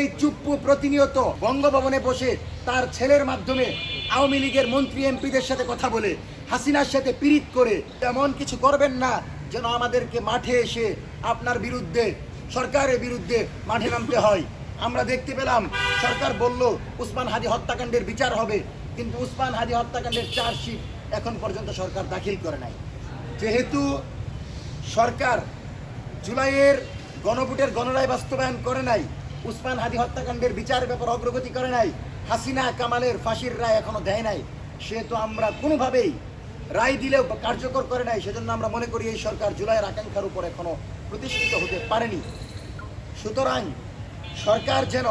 এই চুপ্পু প্রতিনিয়ত বঙ্গভবনে বসে তার ছেলের মাধ্যমে আওয়ামী লীগের মন্ত্রী এমপিদের সাথে কথা বলে হাসিনার সাথে পীড়িত করে এমন কিছু করবেন না যেন আমাদেরকে মাঠে এসে আপনার বিরুদ্ধে, সরকারের বিরুদ্ধে মাঠে নামতে হয়। আমরা দেখতে পেলাম সরকার বলল উসমান হাদি হত্যাকাণ্ডের বিচার হবে, কিন্তু উসমান হাদি হত্যাকাণ্ডের চার্জশিট এখন পর্যন্ত সরকার দাখিল করে নাই। যেহেতু সরকার জুলাইয়ের গণভোটের গণরায় বাস্তবায়ন করে নাই, উসমান হাদি হত্যাকাণ্ডের বিচারের ব্যাপারে অগ্রগতি করে নাই, হাসিনা কামালের ফাঁসির রায় এখনো দেয় নাই, সেহেতু আমরা কোনোভাবেই রায় দিলেও কার্যকর করে নাই। সেজন্য আমরা মনে করি এই সরকার জুলাইয়ের আকাঙ্ক্ষার উপর এখনো প্রতিষ্ঠিত হতে পারেনি। সুতরাং সরকার যেন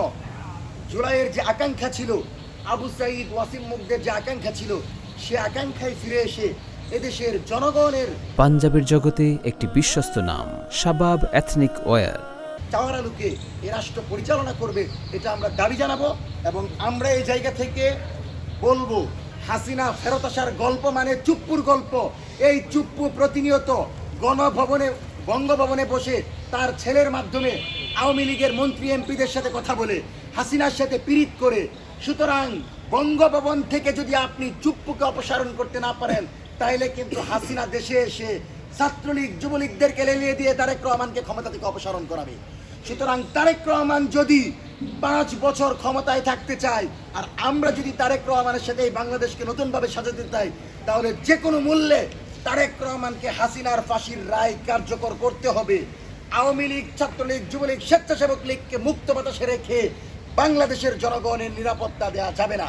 জুলাইয়ের যে আকাঙ্ক্ষা ছিল, আবু সাঈদ ওয়াসিম মুগ্ধের যে আকাঙ্ক্ষা ছিল, সে আকাঙ্ক্ষায় ফিরে এসে এদেশের জনগণের পাঞ্জাবের জগতে একটি বিশ্বস্ত নাম শাবাব এথনিক ওয়্যার। চাওয়ার আলোকে এ রাষ্ট্র পরিচালনা করবে, এটা আমরা দাবি জানাবো। এবং আমরা এই জায়গা থেকে বলবো, হাসিনা ফেরত আসার গল্প মানে চুপ্পুর গল্প। এই চুপ্পু প্রতিনিয়ত বঙ্গভবনে বসে তার ছেলের মাধ্যমে আওয়ামী লীগের মন্ত্রী এমপিদের সাথে কথা বলে হাসিনার সাথে পীড়িত করে। সুতরাং বঙ্গভবন থেকে যদি আপনি চুপ্পুকে অপসারণ করতে না পারেন, তাইলে কিন্তু হাসিনা দেশে এসে ছাত্রলীগ যুবলীগদেরকে লেলিয়ে দিয়ে তারেক রহমানকে ক্ষমতা থেকে অপসারণ করাবে। সুতরাং তারেক রহমান যদি 5 বছর ক্ষমতায় থাকতে চায়, আর আমরা যদি তারেক রহমানের সাথে এই বাংলাদেশকে নতুনভাবে সাজাতে চাই, তাহলে যে কোনো মূল্যে তারেক রহমানকে হাসিনার ফাঁসির রায় কার্যকর করতে হবে। আওয়ামী লীগ, ছাত্রলীগ, যুবলীগ, স্বেচ্ছাসেবক লীগকে মুক্ত বাতাসে রেখে বাংলাদেশের জনগণের নিরাপত্তা দেওয়া যাবে না।